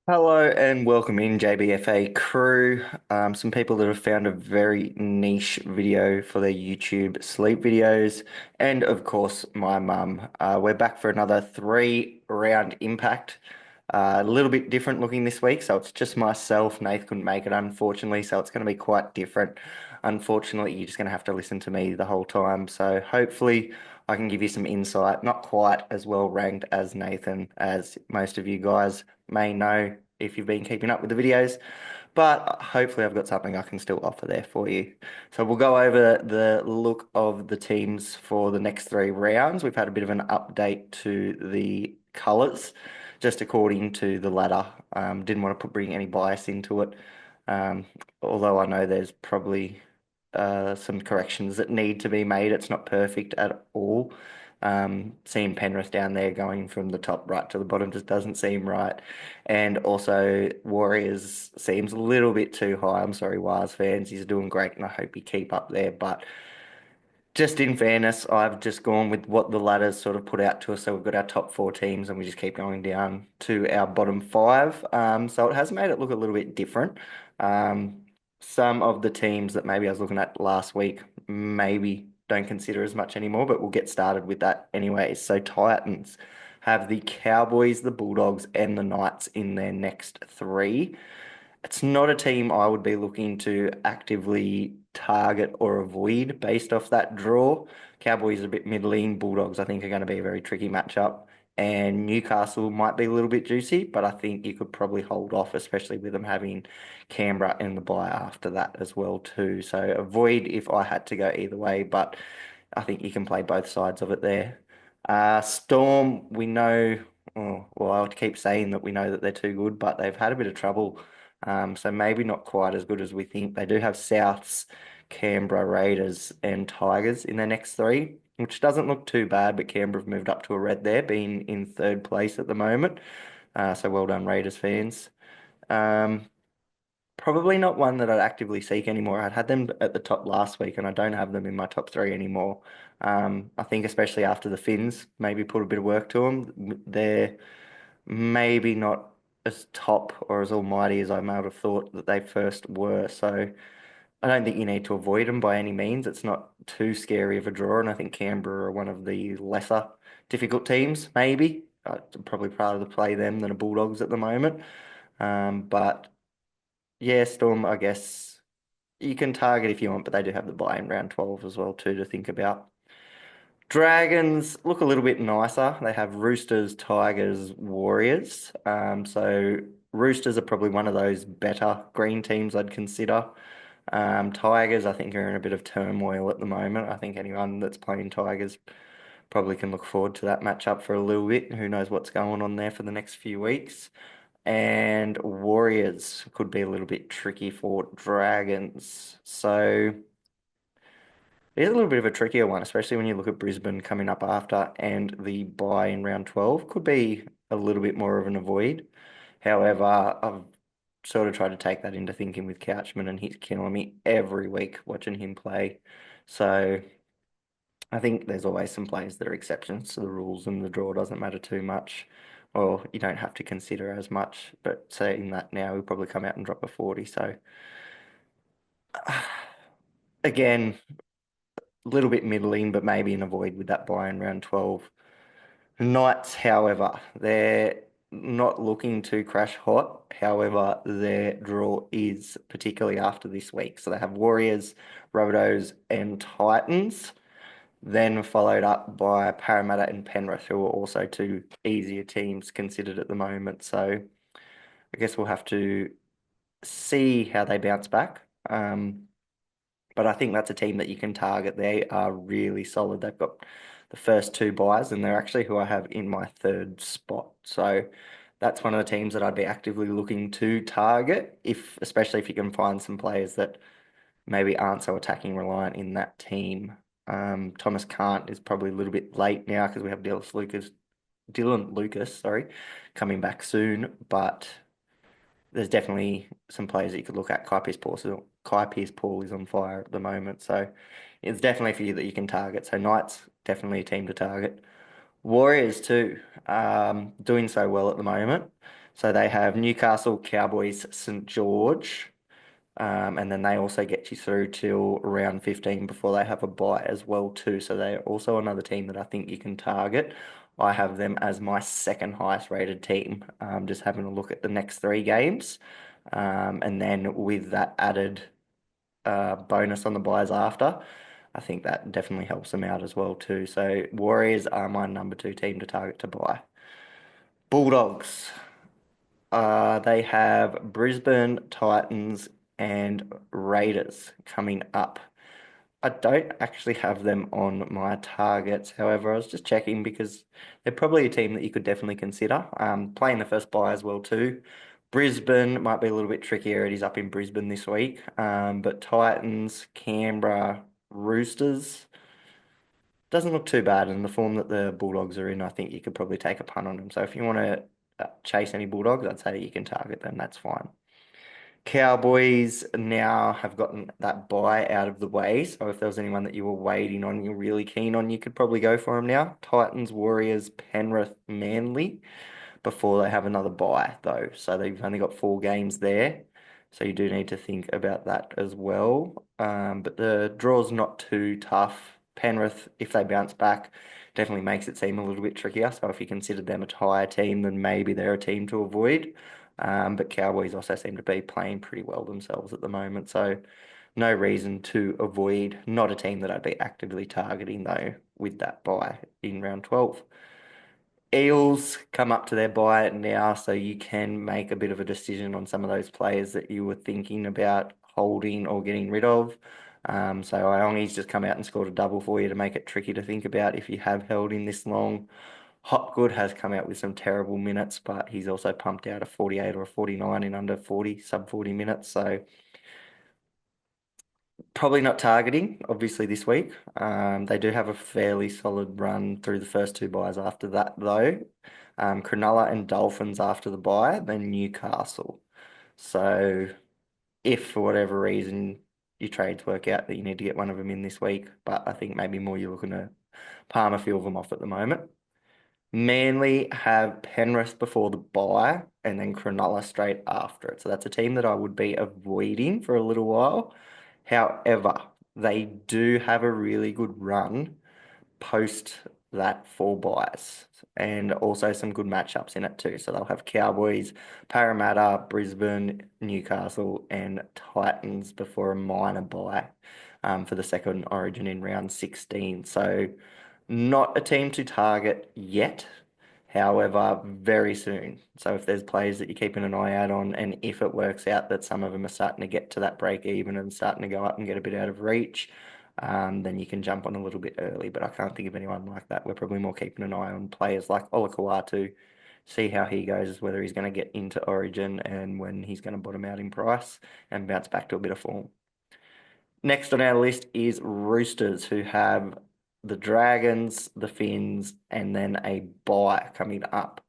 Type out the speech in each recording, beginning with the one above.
Hello and welcome in JBFA crew. Some people that have found a very niche video for their YouTube sleep videos, and of course my mum. We're back for another 3 round impact. A little bit different looking this week, so it's just myself. Nath couldn't make it, unfortunately, so it's going to be quite different. Unfortunately, you're just going to have to listen to me the whole time. So hopefully, I can give you some insight. Not quite as well ranked as Nathan, as most of you guys may know if you've been keeping up with the videos, but hopefully I've got something I can still offer there for you. So we'll go over the look of the teams for the next 3 rounds. We've had a bit of an update to the colours, just according to the ladder. Didn't want to bring any bias into it, um, although I know there's probably some corrections that need to be made. It's not perfect at all. Seeing Penrith down there going from the top right to the bottom just doesn't seem right. And also, Warriors seems a little bit too high. I'm sorry, Wars fans. He's doing great, and I hope he keep up there. But just in fairness, I've just gone with what the ladders sort of put out to us. So we've got our top 4 teams, and we just keep going down to our bottom 5. So it has made it look a little bit different. Um, some of the teams that maybe I was looking at last week maybe don't consider as much anymore, but we'll get started with that anyways. So Titans have the Cowboys, the Bulldogs, and the Knights in their next 3. It's not a team I would be looking to actively target or avoid based off that draw. Cowboys are a bit middling. Bulldogs, I think, are going to be a very tricky matchup. And Newcastle might be a little bit juicy, but I think you could probably hold off, especially with them having Canberra in the bye after that as well too. So avoid if I had to go either way, but I think you can play both sides of it there. Storm, we know, oh, well, I would keep saying that we know that they're too good, but they've had a bit of trouble. So maybe not quite as good as we think. They do have Souths, Canberra Raiders, and Tigers in their next 3, which doesn't look too bad, but Canberra have moved up to a red there, being in third place at the moment. So well done, Raiders fans. Um, Probably not one that I'd actively seek anymore. I'd had them at the top last week, and I don't have them in my top 3 anymore. I think especially after the Finns maybe put a bit of work to them. They're maybe not as top or as almighty as I might have thought that they first were. So I don't think you need to avoid them by any means. It's not too scary of a draw, and I think Canberra are one of the lesser difficult teams, maybe. I'd probably rather play them than a Bulldogs at the moment. But yeah, Storm, I guess you can target if you want, but they do have the buy in round 12 as well too to think about. Dragons look a little bit nicer. They have Roosters, Tigers, Warriors. So Roosters are probably one of those better green teams I'd consider. Tigers, I think, are in a bit of turmoil at the moment. I think anyone that's playing Tigers probably can look forward to that matchup for a little bit. Who knows what's going on there for the next few weeks. And Warriors could be a little bit tricky for Dragons. So it is a little bit of a trickier one, especially when you look at Brisbane coming up after and the bye in round 12 could be a little bit more of an avoid. However, I've sort of tried to take that into thinking with Couchman, and he's killing me every week watching him play. So I think there's always some players that are exceptions to the rules, and the draw doesn't matter too much. Or you don't have to consider as much. But saying that now, we'll probably come out and drop a 40. So again, a little bit middling, but maybe an avoid with that buy in round 12. Knights, however, they're not looking to crash hot. However, their draw is particularly after this week. So they have Warriors, Rabbitohs, and Titans, then followed up by Parramatta and Penrith, who are also 2 easier teams considered at the moment. So I guess we'll have to see how they bounce back. But I think that's a team that you can target. They are really solid. They've got the first 2 buys, and they're actually who I have in my third spot. So that's one of the teams that I'd be actively looking to target, if especially if you can find some players that maybe aren't so attacking reliant in that team. Thomas Cant is probably a little bit late now because we have Dylan Lucas, sorry, coming back soon, but there's definitely some players that you could look at. Kai Pearce-Paul is on fire at the moment, so it's definitely a few that you can target. So Knights definitely a team to target. Warriors too, doing so well at the moment. So they have Newcastle, Cowboys, St George, and then they also get you through till round 15 before they have a bye as well too. So they're also another team that I think you can target. I have them as my second highest rated team. Just having a look at the next three games, and then with that added bonus on the buys after, I think that definitely helps them out as well too. So Warriors are my number two team to target to buy. Bulldogs. They have Brisbane, Titans, and Raiders coming up. I don't actually have them on my targets. However, I was just checking because they're probably a team that you could definitely consider. Playing the first bye as well too. Brisbane might be a little bit trickier. It is up in Brisbane this week. But Titans, Canberra, Roosters doesn't look too bad. And the form that the Bulldogs are in, I think you could probably take a punt on them. So if you want to chase any Bulldogs, I'd say you can target them. That's fine. Cowboys now have gotten that buy out of the way. So if there was anyone that you were waiting on, you're really keen on, you could probably go for them now. Titans, Warriors, Penrith, Manly before they have another bye, though. So they've only got 4 games there. So you do need to think about that as well. But the draw's not too tough. Penrith, if they bounce back, definitely makes it seem a little bit trickier. So if you considered them a higher team, then maybe they're a team to avoid. But Cowboys also seem to be playing pretty well themselves at the moment. So no reason to avoid. Not a team that I'd be actively targeting, though, with that bye in round 12. Eels come up to their bye now, so you can make a bit of a decision on some of those players that you were thinking about holding or getting rid of. So Iongi's just come out and scored a double for you to make it tricky to think about if you have held in this long. Hopgood has come out with some terrible minutes, but he's also pumped out a 48 or a 49 in under 40, sub 40 minutes. So probably not targeting, obviously, this week. They do have a fairly solid run through the first two buys after that, though. Cronulla and Dolphins after the buy, then Newcastle. So if for whatever reason your trades work out that you need to get one of them in this week, but I think maybe more you're looking to palm a few of them off at the moment. Manly have Penrith before the bye and then Cronulla straight after it. So that's a team that I would be avoiding for a little while. However, they do have a really good run post that 4 buys and also some good matchups in it too. So they'll have Cowboys, Parramatta, Brisbane, Newcastle, and Titans before a minor bye for the second Origin in round 16. So not a team to target yet. However, very soon. So if there's players that you're keeping an eye out on, and if it works out that some of them are starting to get to that break even and starting to go up and get a bit out of reach, then you can jump on a little bit early. But I can't think of anyone like that. We're probably more keeping an eye on players like Olakau'atu, see how he goes, whether he's going to get into Origin and when he's going to bottom out in price and bounce back to a bit of form. Next on our list is Roosters, who have the Dragons, the Finns, and then a bye coming up.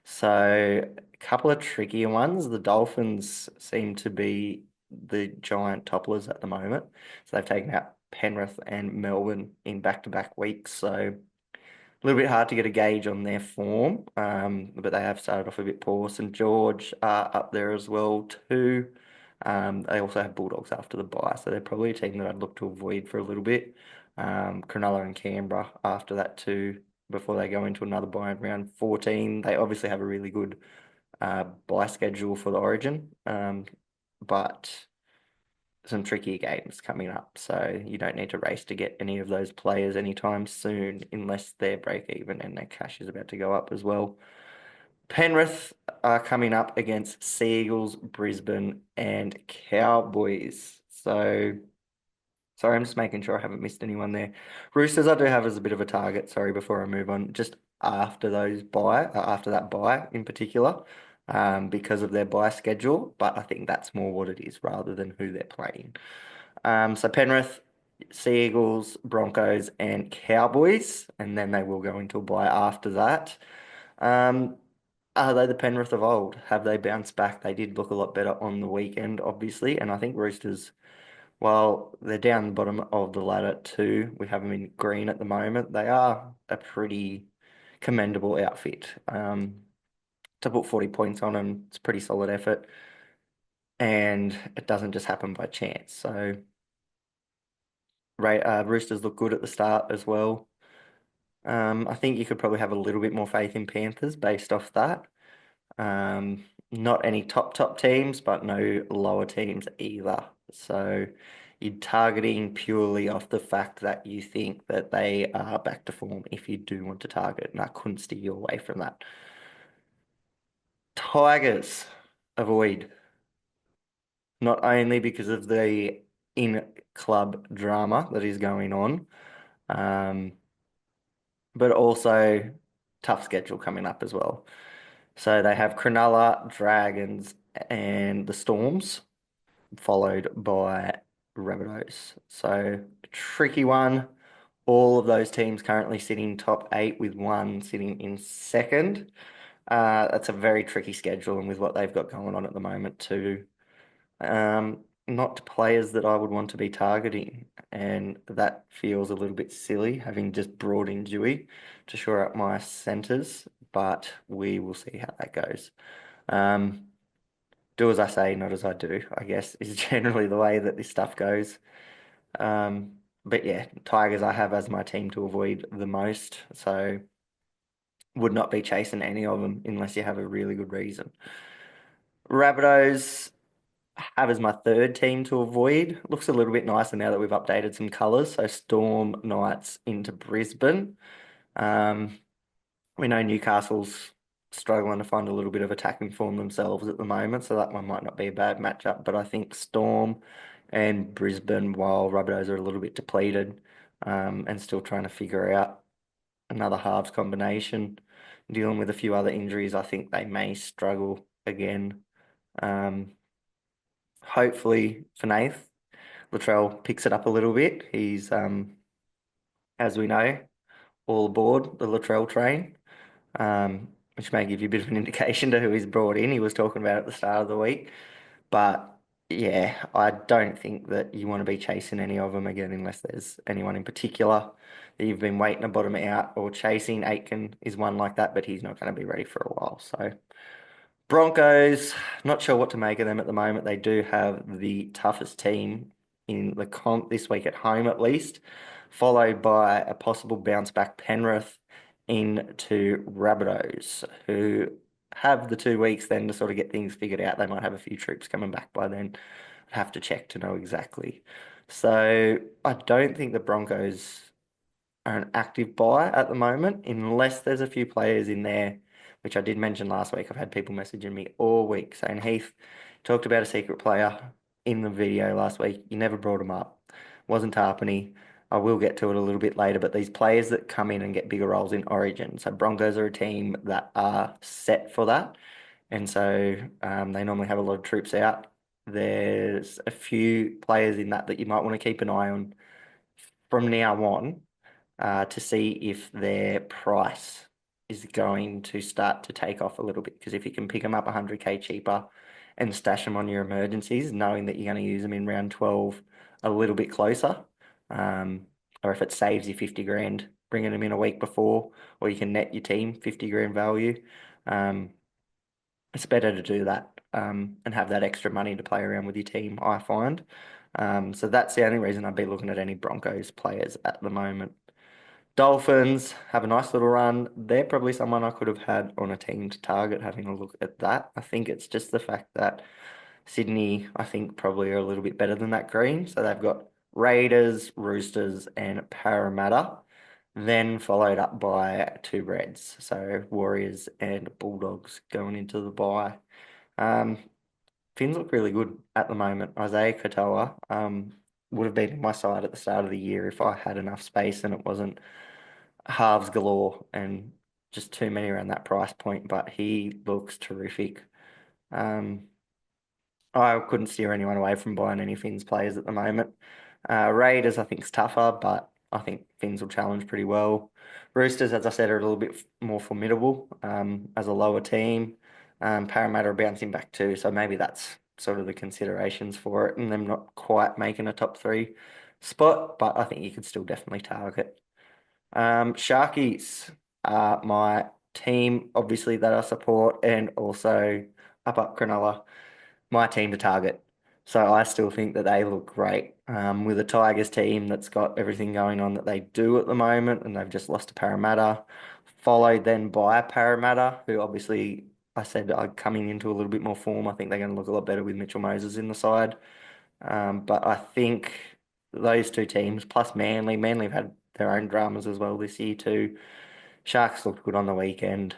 So a couple of trickier ones. The Dolphins seem to be the giant topplers at the moment. So they've taken out Penrith and Melbourne in back-to-back weeks. So a little bit hard to get a gauge on their form, but they have started off a bit poor. St George are up there as well too. They also have Bulldogs after the bye, so they're probably a team that I'd look to avoid for a little bit. Cronulla and Canberra after that too, before they go into another bye in round 14. They obviously have a really good bye schedule for the Origin, but some trickier games coming up, so you don't need to race to get any of those players anytime soon unless they're break even and their cash is about to go up as well. Penrith are coming up against Seagulls, Brisbane, and Cowboys. So, sorry, I'm just making sure I haven't missed anyone there. Roosters, I do have as a bit of a target. Sorry, before I move on, just after after that buy in particular, because of their buy schedule. But I think that's more what it is rather than who they're playing. So Penrith, Seagulls, Broncos, and Cowboys, and then they will go into a bye after that. Um, are they the Penrith of old? Have they bounced back? They did look a lot better on the weekend, obviously, and I think Roosters, while they're down the bottom of the ladder too, we have them in green at the moment. They are a pretty commendable outfit. to put 40 points on them. It's a pretty solid effort, and it doesn't just happen by chance. So, Roosters look good at the start as well. I think you could probably have a little bit more faith in Panthers based off that. Not any top teams, but no lower teams either. So you're targeting purely off the fact that you think that they are back to form if you do want to target, and I couldn't steer you away from that. Tigers, avoid. Not only because of the in-club drama that is going on, um, but also tough schedule coming up as well. So they have Cronulla, Dragons, and the Storms, followed by Rabbitohs. So a tricky one. All of those teams currently sitting top eight, with one sitting in second. That's a very tricky schedule, and with what they've got going on at the moment too. Not players that I would want to be targeting, and that feels a little bit silly, having just brought in Dewey to shore up my centres, but we will see how that goes. Um, do as I say, not as I do, I guess, is generally the way that this stuff goes. But yeah, Tigers I have as my team to avoid the most, so would not be chasing any of them unless you have a really good reason. Rabbitohs have as my third team to avoid. Looks a little bit nicer now that we've updated some colours. So Storm Knights into Brisbane. Um, we know Newcastle's struggling to find a little bit of attacking form themselves at the moment, so that one might not be a bad matchup. But I think Storm and Brisbane, while Rabbitohs are a little bit depleted, and still trying to figure out another halves combination, dealing with a few other injuries, I think they may struggle again. Um, Hopefully for Nath, Latrell picks it up a little bit. He's, as we know, all aboard the Latrell train, which may give you a bit of an indication to who he's brought in. He was talking about at the start of the week. But yeah, I don't think that you want to be chasing any of them again unless there's anyone in particular that you've been waiting to bottom out or chasing. Aitken is one like that, but he's not going to be ready for a while. So Broncos, not sure what to make of them at the moment. They do have the toughest team in the comp this week at home, at least, followed by a possible bounce back Penrith into Rabbitohs, who have the 2 weeks then to sort of get things figured out. They might have a few troops coming back by then. I'd have to check to know exactly. So I don't think the Broncos are an active buy at the moment, unless there's a few players in there, which I did mention last week. I've had people messaging me all week saying, Heath, talked about a secret player in the video last week. You never brought him up. Wasn't Tarpany. I will get to it a little bit later, but these players that come in and get bigger roles in Origin. So Broncos are a team that are set for that. And so they normally have a lot of troops out. There's a few players in that you might want to keep an eye on from now on, to see if their price is going to start to take off a little bit. Because if you can pick them up 100K cheaper and stash them on your emergencies, knowing that you're going to use them in round 12 a little bit closer, or if it saves you 50 grand, bringing them in a week before, or you can net your team 50 grand value, it's better to do that, and have that extra money to play around with your team, I find. So that's the only reason I'd be looking at any Broncos players at the moment. Dolphins have a nice little run. They're probably someone I could have had on a team to target, having a look at that. I think it's just the fact that Sydney, I think, probably are a little bit better than that green. So they've got Raiders, Roosters, and Parramatta, then followed up by two Reds. So Warriors and Bulldogs going into the bye. Um, Finns look really good at the moment. Isaiah Katoa, would have been in my side at the start of the year if I had enough space and it wasn't halves galore and just too many around that price point, but he looks terrific. Um, I couldn't steer anyone away from buying any Finns players at the moment. Raiders, I think, is tougher, but I think Finns will challenge pretty well. Roosters, as I said, are a little bit more formidable, as a lower team. Parramatta are bouncing back too, so maybe that's sort of the considerations for it, and them not quite making a top three spot, but I think you could still definitely target. Sharkies are my team, obviously, that I support, and also up Cronulla, my team to target. So I still think that they look great. With a Tigers team that's got everything going on that they do at the moment, and they've just lost to Parramatta, followed then by Parramatta, who obviously I said are coming into a little bit more form. I think they're going to look a lot better with Mitchell Moses in the side. But I think those two teams, plus Manly have had their own dramas as well this year too. Sharks looked good on the weekend.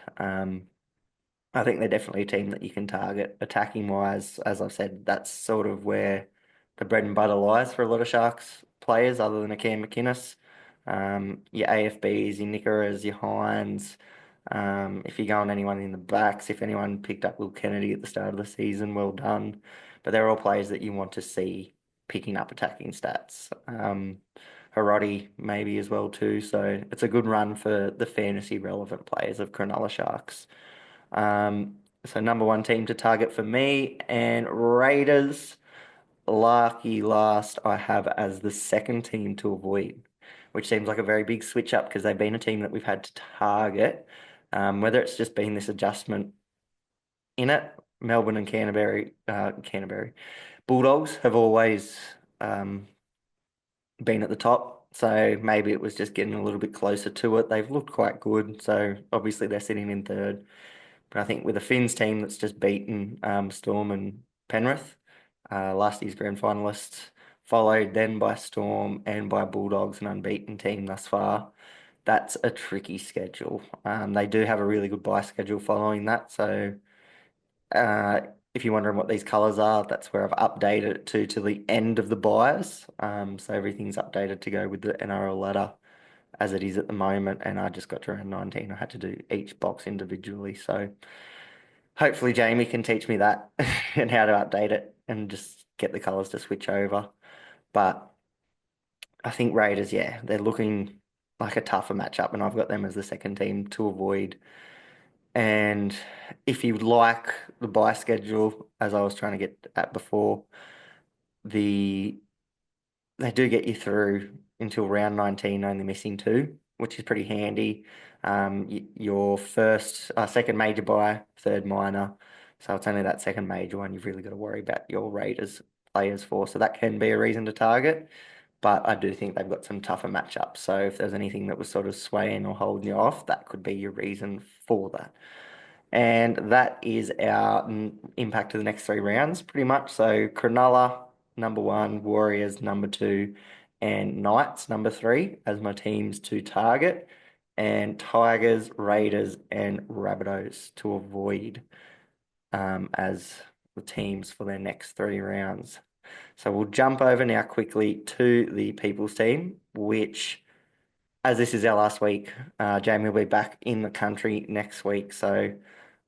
I think they're definitely a team that you can target attacking wise. As I've said, that's sort of where the bread and butter lies for a lot of Sharks players, other than a Cam McInnes. Your AFBs, your Nickeras, your Hines. If you're going anyone in the backs, if anyone picked up Will Kennedy at the start of the season, well done. But they're all players that you want to see picking up attacking stats. Harodi maybe as well too. So it's a good run for the fantasy relevant players of Cronulla Sharks. So number one team to target for me and Raiders. Lucky last I have as the second team to avoid, which seems like a very big switch up because they've been a team that we've had to target. Whether it's just been this adjustment in it, Melbourne and Canterbury Bulldogs have always been at the top. So maybe it was just getting a little bit closer to it. They've looked quite good. So obviously they're sitting in third. But I think with a Finns team that's just beaten Storm and Penrith, last year's grand finalists, followed then by Storm and by Bulldogs, an unbeaten team thus far. That's a tricky schedule. They do have a really good bye schedule following that. So uh, if you're wondering what these colours are, that's where I've updated it to the end of the buys. So everything's updated to go with the NRL ladder as it is at the moment. And I just got to around 19. I had to do each box individually. So hopefully Jamie can teach me that and how to update it and just get the colours to switch over. But I think Raiders, yeah, they're looking like a tougher matchup, and I've got them as the second team to avoid. And if you like the buy schedule, as I was trying to get at before, the they do get you through until round 19, only missing two, which is pretty handy. Your second major buy, third minor. So it's only that second major one you've really got to worry about your Raiders players for. So that can be a reason to target. But I do think they've got some tougher matchups. So if there's anything that was sort of swaying or holding you off, that could be your reason for that. And that is our impact of the next three rounds, pretty much. So Cronulla, number one, Warriors, number two, and Knights, number three, as my teams to target, and Tigers, Raiders, and Rabbitohs to avoid as the teams for their next three rounds. So we'll jump over now quickly to the People's team, which, as this is our last week, Jamie will be back in the country next week. So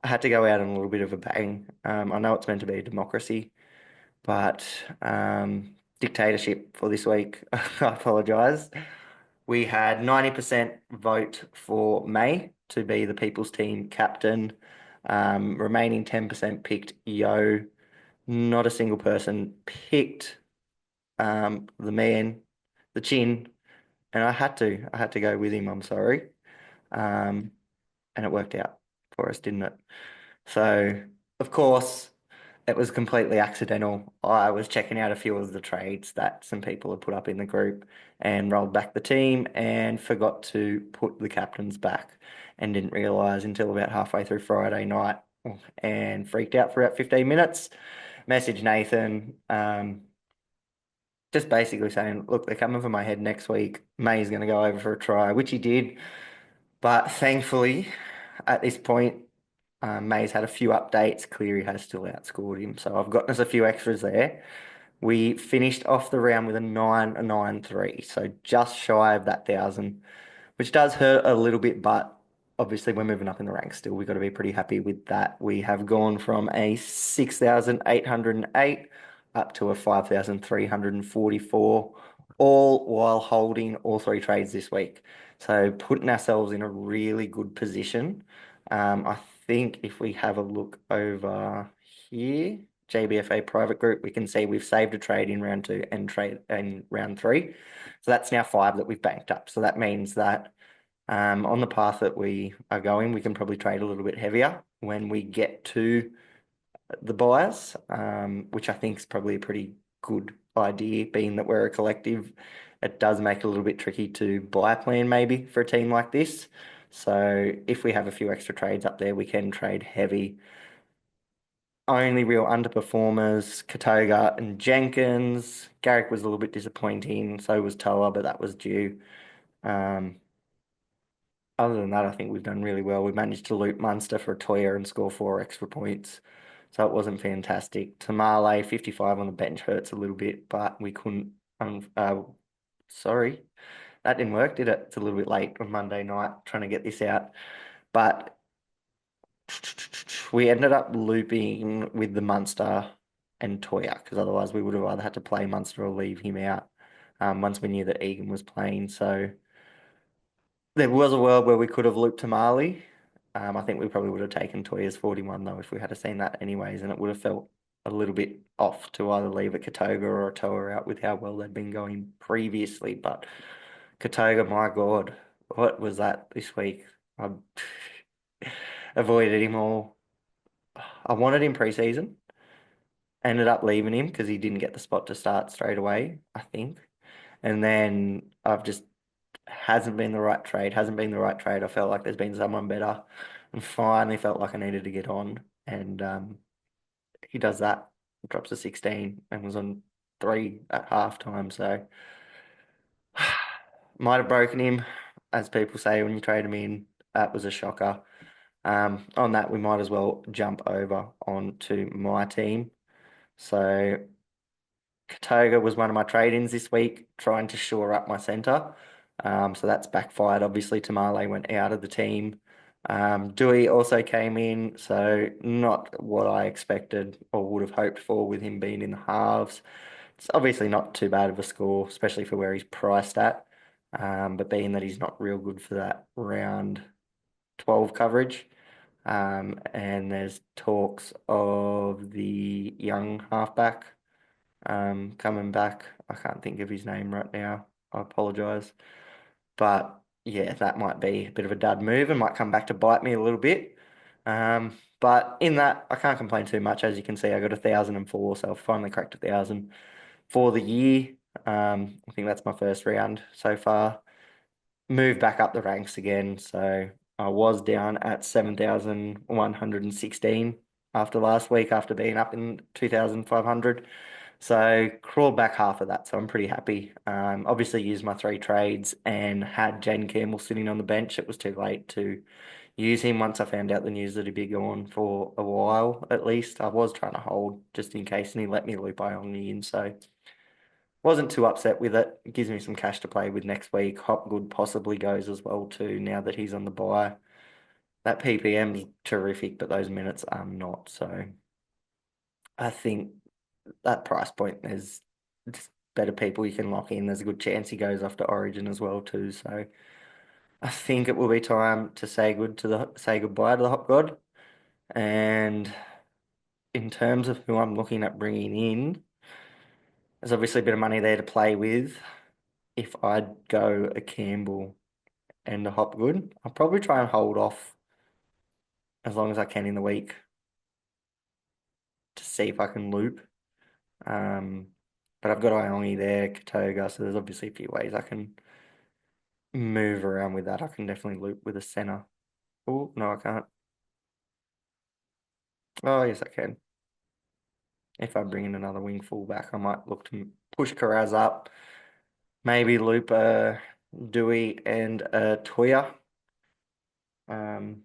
I had to go out on a little bit of a bang. I know it's meant to be a democracy, but dictatorship for this week. I apologise. We had 90% vote for May to be the People's Team captain. Remaining 10% picked Yo. Not a single person picked the man, the chin, and I had to go with him. I'm sorry. Um, and it worked out for us, didn't it? So, of course, it was completely accidental. I was checking out a few of the trades that some people had put up in the group and rolled back the team and forgot to put the captains back and didn't realise until about halfway through Friday night and freaked out for about 15 minutes. Messaged Nathan, just basically saying, look, they're coming for my head next week. May's going to go over for a try, which he did. But thankfully, at this point, May's had a few updates. Cleary has still outscored him. So I've gotten us a few extras there. We finished off the round with a 9,993. So just shy of that 1,000, which does hurt a little bit, but obviously we're moving up in the ranks still. We've got to be pretty happy with that. We have gone from a 6,808 up to a 5,344, all while holding all three trades this week. So putting ourselves in a really good position. I think if we have a look over here, JBFA private group, we can see we've saved a trade in round two and trade in round three. So that's now five that we've banked up. So that means that On the path that we are going, we can probably trade a little bit heavier when we get to the buyers, which I think is probably a pretty good idea, being that we're a collective. It does make it a little bit tricky to buy a plan maybe for a team like this. So if we have a few extra trades up there, we can trade heavy. Only real underperformers, Katoga and Jenkins. Garrick was a little bit disappointing, so was Toa, but that was due. Um, Other than that, I think we've done really well. We managed to loop Munster for a Toya and score 4 extra points. So it wasn't fantastic. Tamale, 55 on the bench hurts a little bit, but we couldn't. Sorry, that didn't work, did it? It's a little bit late on Monday night trying to get this out. But we ended up looping with the Munster and Toya because otherwise we would have either had to play Munster or leave him out once we knew that Egan was playing. So there was a world where we could have looped Tamale. I think we probably would have taken Toya's 41 though if we had seen that anyways, and it would have felt a little bit off to either leave a Katoga or a Toa out with how well they'd been going previously. But Katoga, my God, what was that this week? I avoided him all. I wanted him preseason. Ended up leaving him because he didn't get the spot to start straight away, I think. And then I've just hasn't been the right trade, hasn't been the right trade. I felt like there's been someone better and finally felt like I needed to get on. And he does that, drops to 16 and was on 3 at halftime. So might have broken him, as people say when you trade him in. That was a shocker. On that, we might as well jump over onto my team. So Katoga was one of my trade-ins this week, trying to shore up my centre. So that's backfired. Obviously, Tamale went out of the team. Dewey also came in, so not what I expected or would have hoped for with him being in the halves. It's obviously not too bad of a score, especially for where he's priced at. But being that he's not real good for that round 12 coverage. And there's talks of the young halfback coming back. I can't think of his name right now. I apologise. But yeah, that might be a bit of a dud move and might come back to bite me a little bit. But in that, I can't complain too much. As you can see, I got 1,004, so I've finally cracked 1,000 for the year. I think that's my first round so far. Moved back up the ranks again, so I was down at 7,116 after last week, after being up in 2,500. So crawled back half of that, so I'm pretty happy. Obviously used my 3 trades and had Jane Campbell sitting on the bench. It was too late to use him once I found out the news that he'd be gone for a while at least. I was trying to hold just in case, and he let me loop Iongi in, so wasn't too upset with it. It gives me some cash to play with next week. Hopgood possibly goes as well too now that he's on the bye. That PPM's terrific, but those minutes are not. So I think that price point, there's just better people you can lock in. There's a good chance he goes off to Origin as well too. So I think it will be time to say goodbye to the Hop God. And in terms of who I'm looking at bringing in, there's obviously a bit of money there to play with. If I'd go a Campbell and a Hopgood, I'll probably try and hold off as long as I can in the week to see if I can loop. Um, but I've got Iongi there, Katoga, so there's obviously a few ways I can move around with that. I can definitely loop with a center. Oh, no, I can't. Oh, yes, I can. If I bring in another wing fullback, I might look to push Carraz up, maybe loop a Dewey and a Toya um,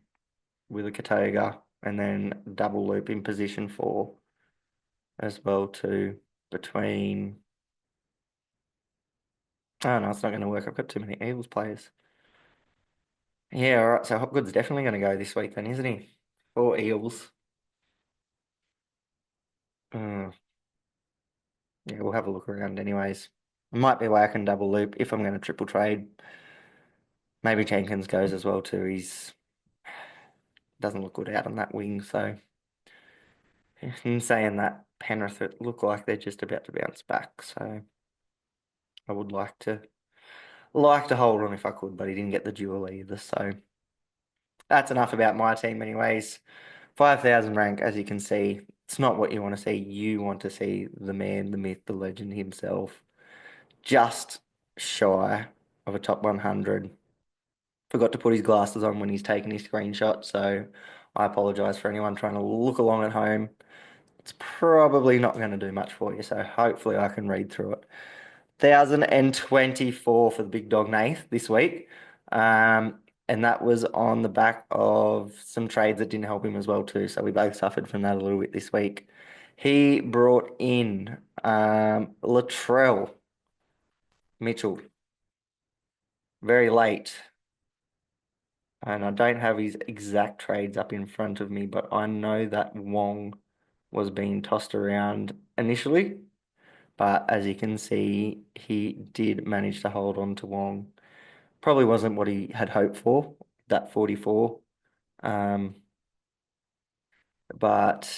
with a Katoga, and then double loop in position 4 as well too between. Oh no, it's not going to work. I've got too many Eagles players. Yeah, all right. So Hopgood's definitely going to go this week then, isn't he? For Eels. Mm, yeah, we'll have a look around anyways. Might be a way I can double loop if I'm going to triple trade. Maybe Jenkins goes as well too. He's doesn't look good out on that wing. So in saying that, Penrith look like they're just about to bounce back. So I would like to Like to hold on if I could, but he didn't get the duel either. So that's enough about my team, anyways. 5,000 rank, as you can see, it's not what you want to see. You want to see the man, the myth, the legend himself, just shy of a top 100. Forgot to put his glasses on when he's taking his screenshot, so I apologise for anyone trying to look along at home. It's probably not going to do much for you, so hopefully I can read through it. 1,024 for the big dog Nath this week. And that was on the back of some trades that didn't help him as well too. So we both suffered from that a little bit this week. He brought in Latrell Mitchell very late. And I don't have his exact trades up in front of me, but I know that Wong was being tossed around initially. But as you can see, he did manage to hold on to Wong. Probably wasn't what he had hoped for, that 44. Um, but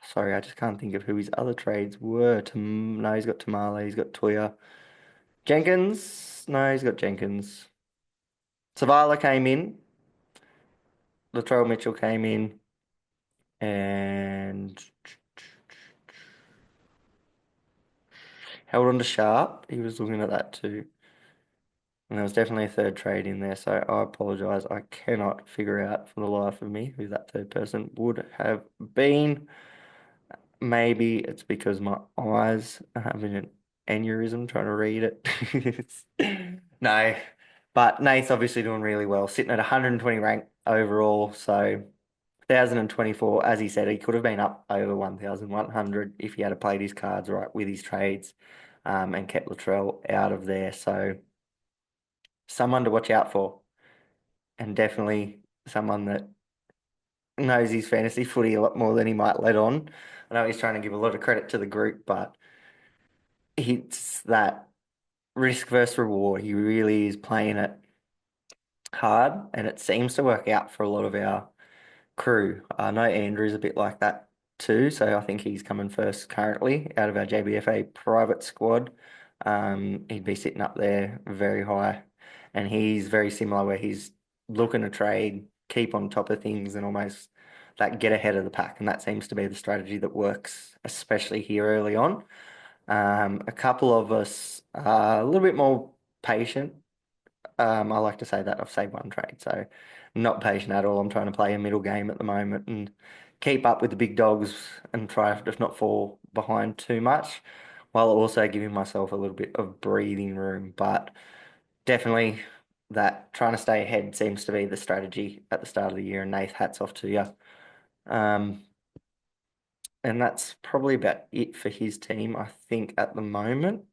sorry, I just can't think of who his other trades were. No, he's got Tamale, he's got Toya. Jenkins? No, he's got Jenkins. Savala came in. Latrell Mitchell came in. And held on to Sharp. He was looking at that too. And there was definitely a third trade in there, so I apologise. I cannot figure out for the life of me who that third person would have been. Maybe it's because my eyes are having an aneurysm trying to read it. No, but Nate's obviously doing really well, sitting at 120 rank overall. So 1,024, as he said, he could have been up over 1,100 if he had played his cards right with his trades and kept Latrell out of there. So someone to watch out for, and definitely someone that knows his fantasy footy a lot more than he might let on. I know he's trying to give a lot of credit to the group, but it's that risk versus reward. He really is playing it hard, and it seems to work out for a lot of our crew. I know Andrew's a bit like that too, so I think he's coming first currently out of our JBFA private squad. He'd be sitting up there very high, and he's very similar where he's looking to trade, keep on top of things, and almost that get ahead of the pack, and that seems to be the strategy that works, especially here early on. A couple of us are a little bit more patient. I like to say that I've saved one trade, so not patient at all. I'm trying to play a middle game at the moment and keep up with the big dogs and try to not fall behind too much, while also giving myself a little bit of breathing room. But definitely that trying to stay ahead seems to be the strategy at the start of the year, and Nath, hats off to you. Um, and that's probably about it for his team, I think, at the moment.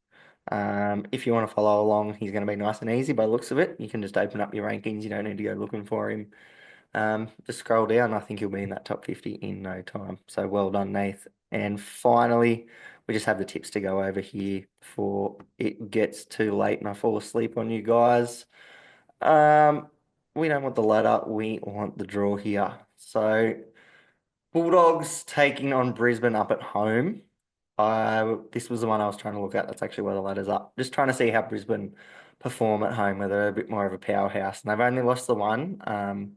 If you want to follow along, he's going to be nice and easy by the looks of it. You can just open up your rankings. You don't need to go looking for him. Just scroll down. I think he'll be in that top 50 in no time. So well done, Nath. And finally, we just have the tips to go over here before it gets too late and I fall asleep on you guys. Um, we don't want the ladder. We want the draw here. So Bulldogs taking on Brisbane up at home. This was the one I was trying to look at. That's actually where the ladder's up. Just trying to see how Brisbane perform at home, whether they're a bit more of a powerhouse. And they've only lost the one.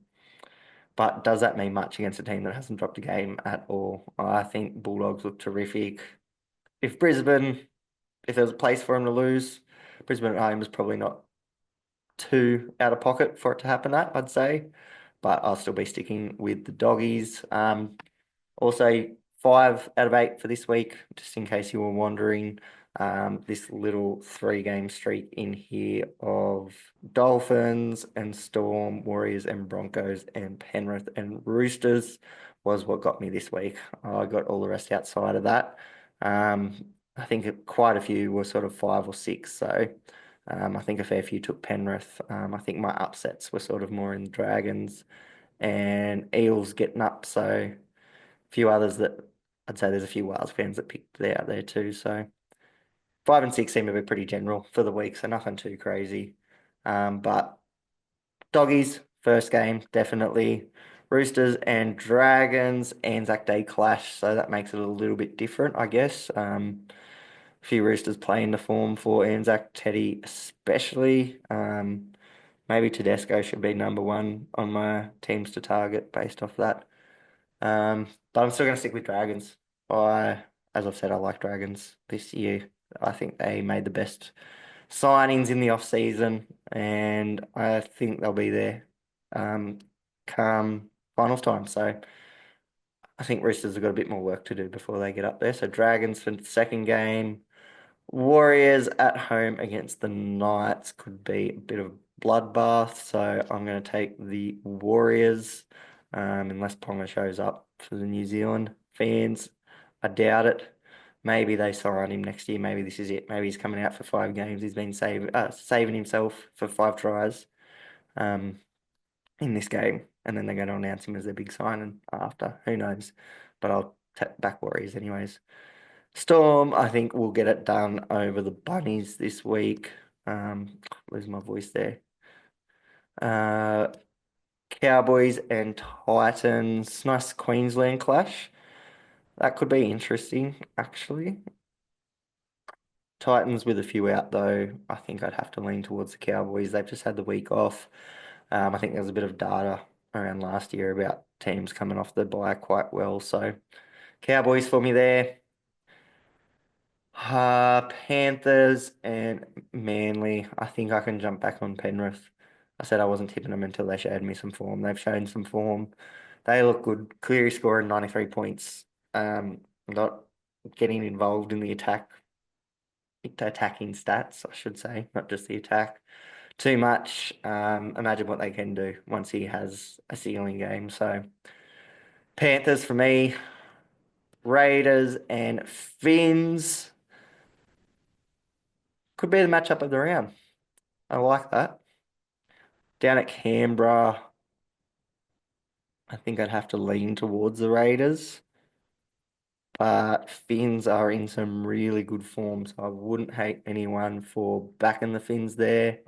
But does that mean much against a team that hasn't dropped a game at all? I think Bulldogs look terrific. If Brisbane, if there was a place for them to lose, Brisbane at home is probably not too out of pocket for it to happen at, I'd say. But I'll still be sticking with the doggies. Also, 5 out of 8 for this week, just in case you were wondering. This little 3 game streak in here of Dolphins and Storm, Warriors and Broncos and Penrith and Roosters was what got me this week. I got all the rest outside of that. I think quite a few were sort of 5 or 6, so I think a fair few took Penrith. I think my upsets were sort of more in Dragons and Eels getting up, so few others that I'd say there's a few Wales fans that picked it out there too. So 5 and 6 seem to be pretty general for the week, so nothing too crazy. But doggies, first game, definitely. Roosters and Dragons, Anzac Day clash, so that makes it a little bit different, I guess. a few Roosters playing the form for Anzac Teddy especially. Maybe Tedesco should be number one on my teams to target based off that. But I'm still going to stick with Dragons. As I've said, I like Dragons this year. I think they made the best signings in the off season, and I think they'll be there um, come finals time. So I think Roosters have got a bit more work to do before they get up there. So Dragons for the second game. Warriors at home against the Knights could be a bit of a bloodbath. So I'm going to take the Warriors, unless Ponga shows up for the New Zealand fans. I doubt it. Maybe they sign him next year. Maybe this is it. Maybe he's coming out for 5 games. He's been saving himself for 5 tries um, in this game. And then they're going to announce him as their big signing after. Who knows? But I'll back Warriors anyways. Storm, I think we'll get it done over the Bunnies this week. Lose my voice there. Uh, Cowboys and Titans. Nice Queensland clash. That could be interesting, actually. Titans with a few out, though. I think I'd have to lean towards the Cowboys. They've just had the week off. I think there was a bit of data around last year about teams coming off the bye quite well. So, Cowboys for me there. Panthers and Manly. I think I can jump back on Penrith. I said I wasn't tipping them until they showed me some form. They've shown some form. They look good. Cleary scoring 93 points. Not getting involved in the attacking stats, I should say, not just the attack. Too much. Imagine what they can do once he has a ceiling game. So Panthers for me, Raiders and Finns could be the matchup of the round. I like that. Down at Canberra, I think I'd have to lean towards the Raiders, but Finns are in some really good form, so I wouldn't hate anyone for backing the Finns there.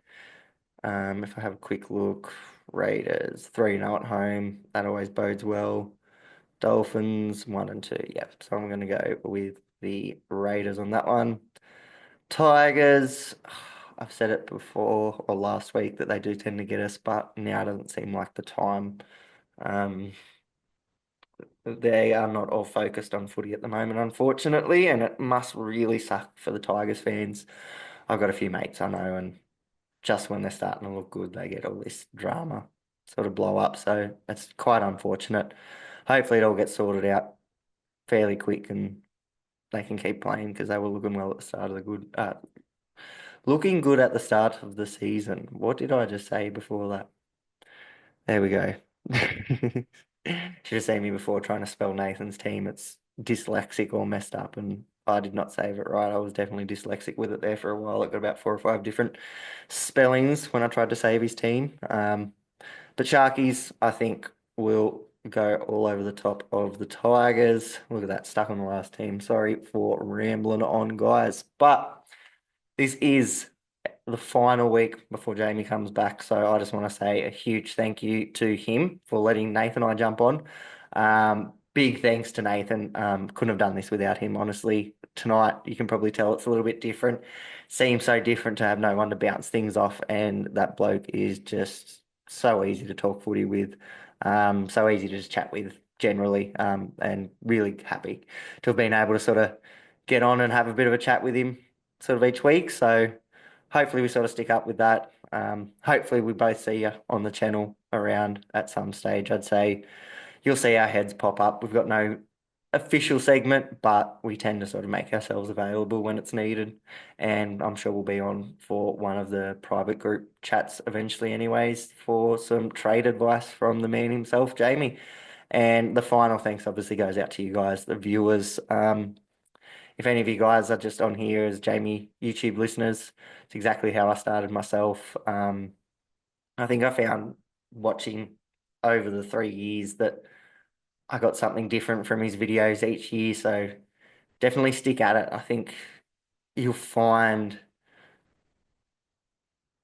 If I have a quick look, Raiders 3-0 at home, that always bodes well. Dolphins 1-2, yep. So I'm going to go with the Raiders on that one. Tigers, I've said it before or last week that they do tend to get us, but now doesn't seem like the time. Um, they are not all focused on footy at the moment, unfortunately, and it must really suck for the Tigers fans. I've got a few mates I know, and just when they're starting to look good, they get all this drama sort of blow up. So it's quite unfortunate. Hopefully, it all gets sorted out fairly quick and they can keep playing because they were looking well at the start of looking good at the start of the season. What did I just say before that? There we go. Should have seen me before trying to spell Nathan's team. It's dyslexic or messed up, and I did not save it right. I was definitely dyslexic with it there for a while. It got about 4 or 5 different spellings when I tried to save his team. But Sharkies, I think, will go all over the top of the Tigers. Look at that, stuck on the last team. Sorry for rambling on, guys. But this is the final week before Jamie comes back. So I just want to say a huge thank you to him for letting Nathan and I jump on. Big thanks to Nathan. Couldn't have done this without him, honestly. Tonight, you can probably tell it's a little bit different. Seems so different to have no one to bounce things off, and that bloke is just so easy to talk footy with, so easy to just chat with generally, and really happy to have been able to sort of get on and have a bit of a chat with him sort of each week. So hopefully we sort of stick up with that. Hopefully we both see you on the channel around at some stage. I'd say you'll see our heads pop up. We've got no official segment, but we tend to sort of make ourselves available when it's needed. And I'm sure we'll be on for one of the private group chats eventually anyways for some trade advice from the man himself, Jamie. And the final thanks obviously goes out to you guys, the viewers. If any of you guys are just on here as Jamie YouTube listeners, it's exactly how I started myself. I think I found watching over the 3 years that I got something different from his videos each year. So definitely stick at it. I think you'll find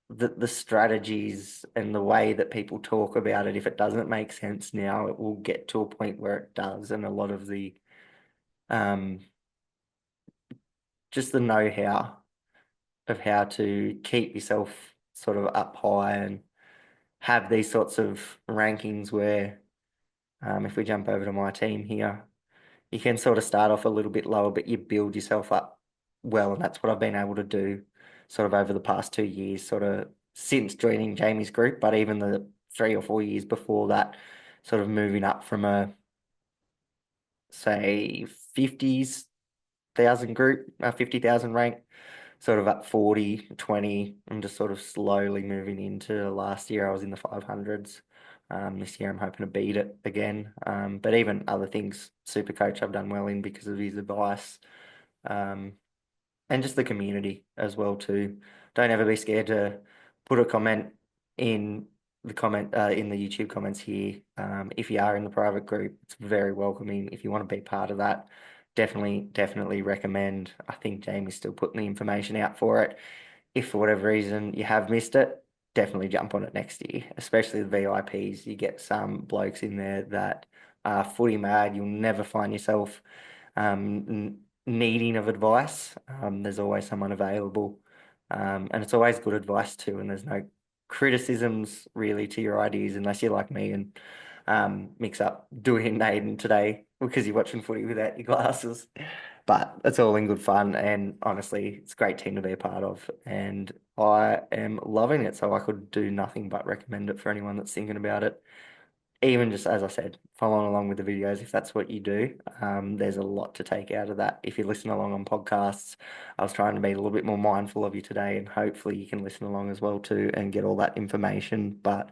that the strategies and the way that people talk about it, if it doesn't make sense now, it will get to a point where it does. And a lot of the um, just the know-how of how to keep yourself sort of up high and have these sorts of rankings where, if we jump over to my team here, you can sort of start off a little bit lower, but you build yourself up well. And that's what I've been able to do sort of over the past 2 years, sort of since joining Jamie's group, but even the 3 or 4 years before that, sort of moving up from a, say, 50,000 group, 50,000 rank, sort of up 40, 20, and just sort of slowly moving into last year. I was in the 500s. This year I'm hoping to beat it again. But even other things, Super Coach, I've done well in because of his advice. Um, and just the community as well too. Don't ever be scared to put a comment in in the YouTube comments here. If you are in the private group, it's very welcoming. If you want to be part of that, definitely recommend. I think Jamie's still putting the information out for it. If for whatever reason you have missed it, definitely jump on it next year, especially the VIPs. You get some blokes in there that are footy mad. You'll never find yourself needing of advice. There's always someone available. And it's always good advice too. And there's no criticisms really to your ideas unless you're like me and mix up doing and Hayden today because you're watching footy without your glasses. But it's all in good fun, and honestly, it's a great team to be a part of, and I am loving it. So I could do nothing but recommend it for anyone that's thinking about it. Even just as I said, following along with the videos, if that's what you do, there's a lot to take out of that. If you listen along on podcasts, I was trying to be a little bit more mindful of you today, and hopefully you can listen along as well too and get all that information. But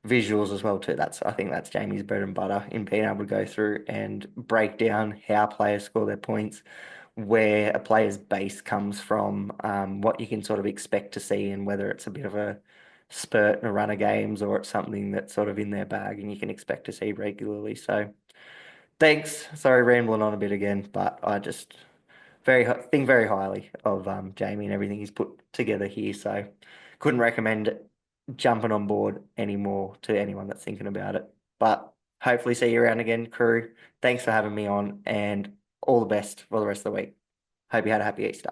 visuals as well too. I think that's Jamie's bread and butter in being able to go through and break down how players score their points, where a player's base comes from, what you can sort of expect to see, and whether it's a bit of a spurt in a run of games or it's something that's sort of in their bag and you can expect to see regularly. So thanks. Sorry, rambling on a bit again, but I just think very highly of Jamie and everything he's put together here. So couldn't recommend jumping on board anymore to anyone that's thinking about it. But hopefully see you around again, crew. Thanks for having me on and all the best for the rest of the week. Hope you had a happy Easter.